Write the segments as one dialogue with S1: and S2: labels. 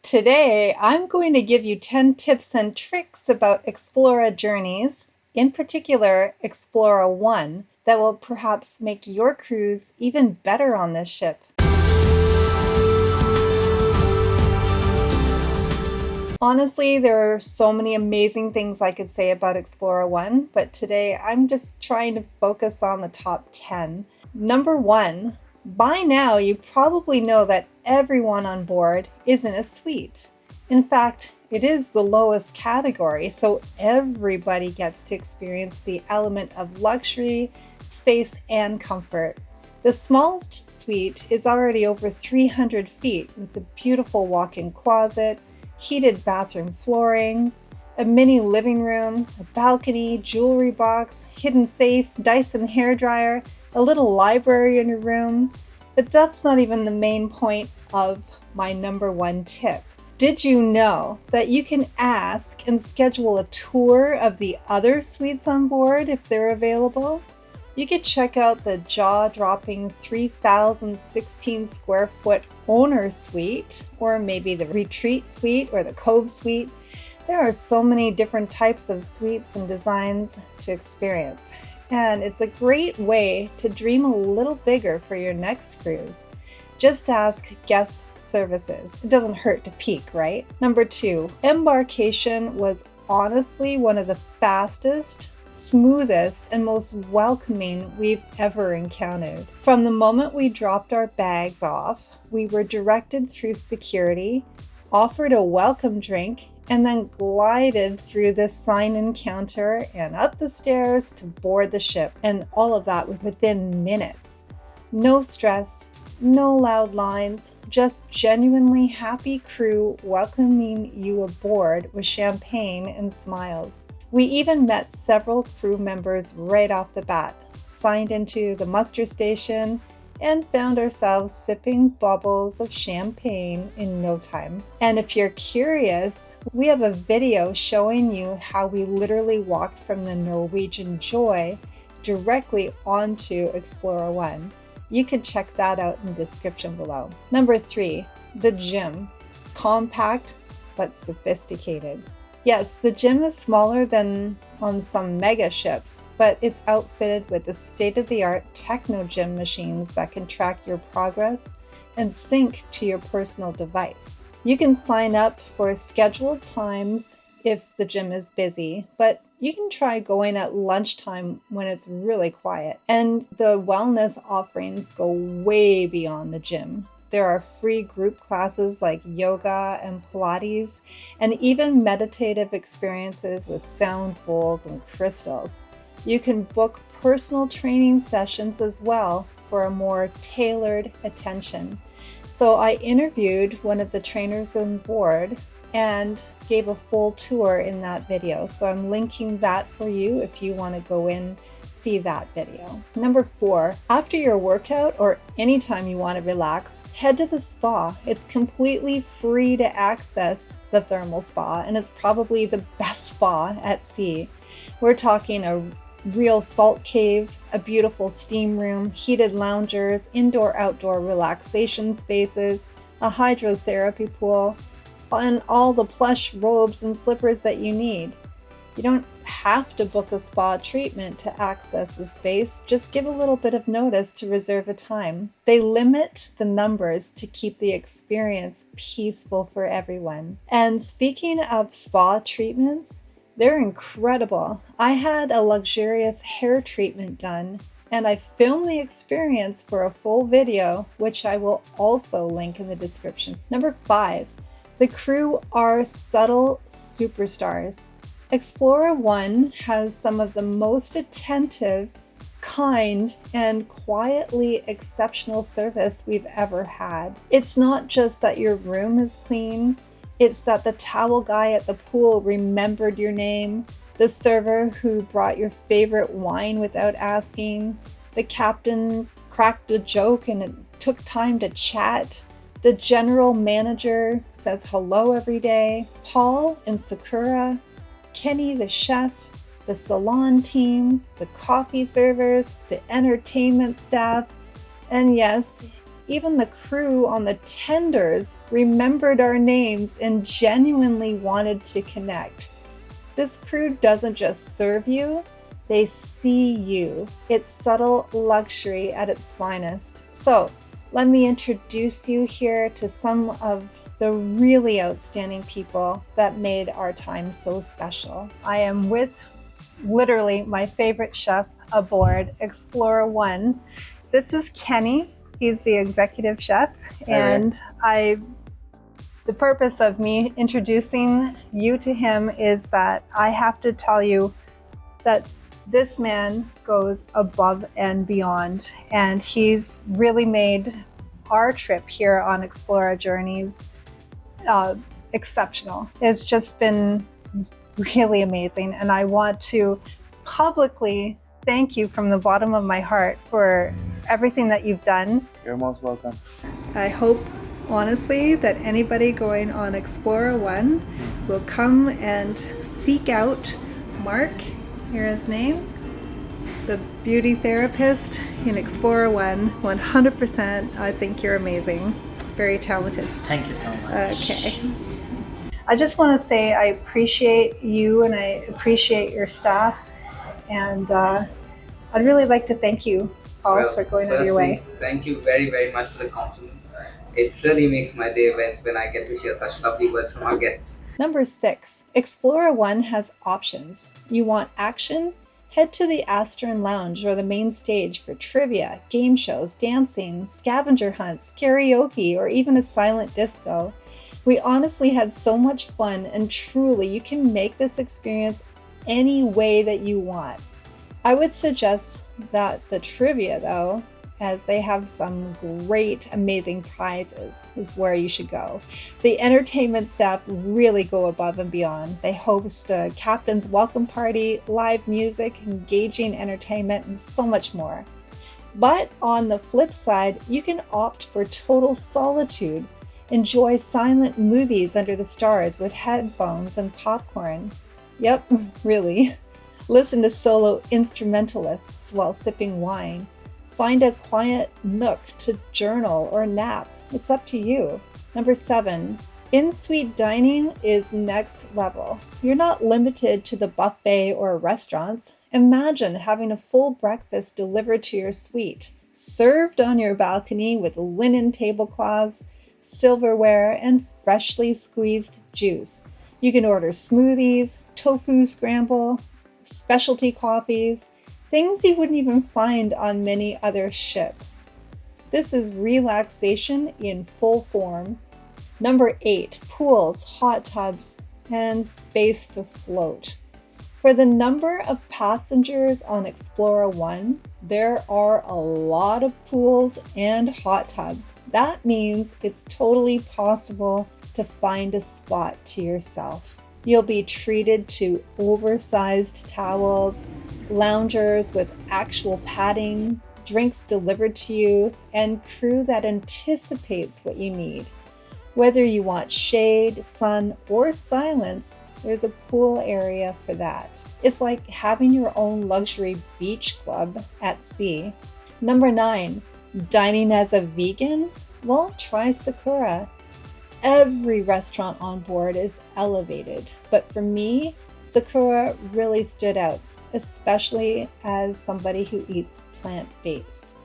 S1: Today, I'm going to give you 10 tips and tricks about Explora Journeys, in particular, Explora One, that will perhaps make your cruise even better on this ship. Honestly, there are so many amazing things I could say about Explora One, but today I'm just trying to focus on the top 10. Number one, by now you probably know that everyone on board is in a suite. In fact, it is the lowest category, so everybody gets to experience the element of luxury, space, and comfort. The smallest suite is already over 300 feet with a beautiful walk-in closet, heated bathroom flooring, a mini living room, a balcony, jewelry box, hidden safe, Dyson hairdryer, a little library in your room. But that's not even the main point of my number one tip. Did you know that you can ask and schedule a tour of the other suites on board if they're available? You could check out the jaw-dropping 3,016 square foot owner suite, or maybe the retreat suite or the cove suite. There are so many different types of suites and designs to experience, and it's a great way to dream a little bigger for your next cruise. Just ask guest services. It doesn't hurt to peek, right? Number two, Embarkation was honestly one of the fastest, smoothest, and most welcoming we've ever encountered. From the moment we dropped our bags off, we were directed through security, offered a welcome drink, and then glided through this sign-in counter and up the stairs to board the ship. And all of that was within minutes. No stress, no loud lines, just genuinely happy crew welcoming you aboard with champagne and smiles. We even met several crew members right off the bat, signed into the muster station, and found ourselves sipping bubbles of champagne in no time. And if you're curious, we have a video showing you how we literally walked from the Norwegian Joy directly onto Explora One. You can check that out in the description below. Number three, the gym. It's compact but sophisticated. Yes, the gym is smaller than on some mega ships, but it's outfitted with the state-of-the-art techno gym machines that can track your progress and sync to your personal device. You can sign up for scheduled times if the gym is busy, but you can try going at lunchtime when it's really quiet. And the wellness offerings go way beyond the gym. There are free group classes like yoga and Pilates, and even meditative experiences with sound bowls and crystals. You can book personal training sessions as well for a more tailored attention. So I interviewed one of the trainers on board and gave a full tour in that video. So I'm linking that for you if you want to go in see that video. Number four, after your workout or anytime you want to relax, head to the spa. It's completely free to access the thermal spa, and it's probably the best spa at sea. We're talking a real salt cave, a beautiful steam room, heated loungers, indoor-outdoor relaxation spaces, a hydrotherapy pool, and all the plush robes and slippers that you need. You don't have to book a spa treatment to access the space. Just give a little bit of notice to reserve a time. They limit the numbers to keep the experience peaceful for everyone. And speaking of spa treatments, they're incredible. I had a luxurious hair treatment done, and I filmed the experience for a full video, which I will also link in the description. Number five, the crew are subtle superstars. Explora One has some of the most attentive, kind, and quietly exceptional service we've ever had. It's not just that your room is clean, it's that the towel guy at the pool remembered your name, the server who brought your favorite wine without asking, the captain cracked a joke and it took time to chat, the general manager says hello every day, Paul and Sakura, Kenny the chef, the salon team, the coffee servers, the entertainment staff, and yes, even the crew on the tenders remembered our names and genuinely wanted to connect. This crew doesn't just serve you, they see you. It's subtle luxury at its finest. So, let me introduce you here to some of the really outstanding people that made our time so special. I am with literally my favorite chef aboard, Explora One. This is Kenny. He's the executive chef, and the purpose of me introducing you to him is that I have to tell you that this man goes above and beyond, and he's really made our trip here on Explora Journeys exceptional. It's just been really amazing, and I want to publicly thank you from the bottom of my heart for everything that you've done.
S2: You're most welcome.
S1: I hope, honestly, that anybody going on Explora One will come and seek out Mark, here's his name, the beauty therapist in Explora One. 100%, I think you're amazing. Very talented.
S3: Thank you so much.
S1: Okay. I just want to say I appreciate you and I appreciate your staff, and I'd really like to thank you, Paul, for going out of your way.
S4: Thank you very, very much for the compliments. It really makes my day when I get to hear such lovely words from our guests.
S1: Number 6, Explora One has options. You want action? Head to the Astern Lounge or the main stage for trivia, game shows, dancing, scavenger hunts, karaoke, or even a silent disco. We honestly had so much fun, and truly you can make this experience any way that you want. I would suggest that the trivia, though, as they have some great, amazing prizes, is where you should go. The entertainment staff really go above and beyond. They host a captain's welcome party, live music, engaging entertainment, and so much more. But on the flip side, you can opt for total solitude. Enjoy silent movies under the stars with headphones and popcorn. Yep, really. Listen to solo instrumentalists while sipping wine. Find a quiet nook to journal or nap. It's up to you. Number 7, in-suite dining is next level. You're not limited to the buffet or restaurants. Imagine having a full breakfast delivered to your suite, served on your balcony with linen tablecloths, silverware, and freshly squeezed juice. You can order smoothies, tofu scramble, specialty coffees, things you wouldn't even find on many other ships. This is relaxation in full form. Number 8, pools, hot tubs, and space to float. For the number of passengers on Explora One, there are a lot of pools and hot tubs. That means it's totally possible to find a spot to yourself. You'll be treated to oversized towels, loungers with actual padding, drinks delivered to you, and crew that anticipates what you need. Whether you want shade, sun, or silence, there's a pool area for that. It's like having your own luxury beach club at sea. Number 9, dining as a vegan? Well, try Sakura. Every restaurant on board is elevated, but for me, Sakura really stood out, especially as somebody who eats plant-based.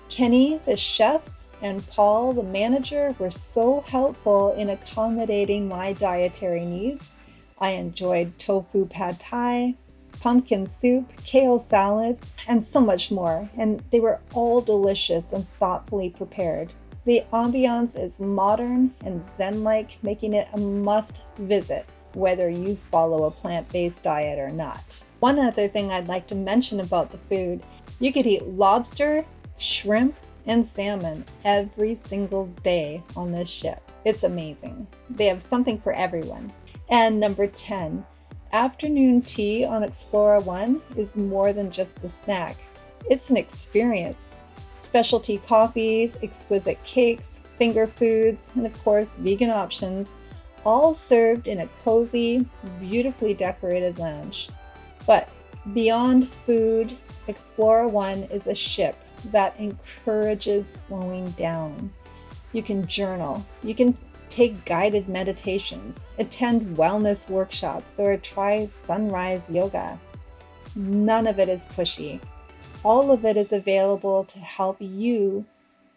S1: Kenny, the chef, and Paul, the manager, were so helpful in accommodating my dietary needs. I enjoyed tofu pad thai, pumpkin soup, kale salad, and so much more, and they were all delicious and thoughtfully prepared. The ambiance is modern and zen-like, making it a must visit, whether you follow a plant-based diet or not. One other thing I'd like to mention about the food, you could eat lobster, shrimp, and salmon every single day on this ship. It's amazing. They have something for everyone. And number 10, afternoon tea on Explora One is more than just a snack. It's an experience. Specialty coffees, exquisite cakes, finger foods, and of course vegan options, all served in a cozy, beautifully decorated lounge. But beyond food, Explora One is a ship that encourages slowing down. You can journal. You can take guided meditations, attend wellness workshops, or try sunrise yoga. None of it is pushy. All of it is available to help you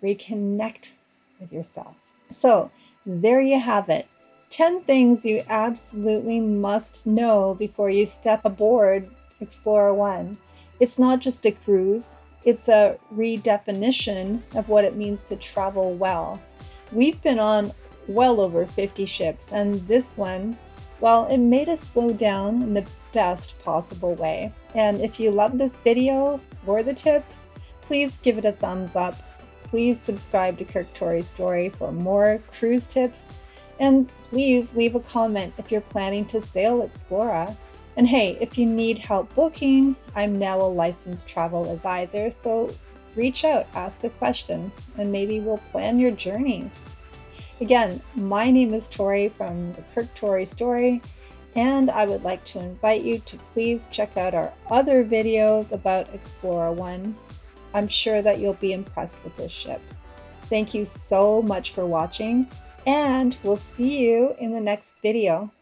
S1: reconnect with yourself. So, there you have it. 10 things you absolutely must know before you step aboard Explora One. It's not just a cruise, it's a redefinition of what it means to travel well. We've been on well over 50 ships, and this one, well, it made us slow down in the best possible way. And if you love this video or the tips, please give it a thumbs up. Please subscribe to Kirktoristory for more cruise tips. And please leave a comment if you're planning to sail Explora. And hey, if you need help booking, I'm now a licensed travel advisor, so reach out, ask a question, and maybe we'll plan your journey. Again, my name is Tori from the Kirktoristory, and I would like to invite you to please check out our other videos about Explora One. I'm sure that you'll be impressed with this ship. Thank you so much for watching, and we'll see you in the next video.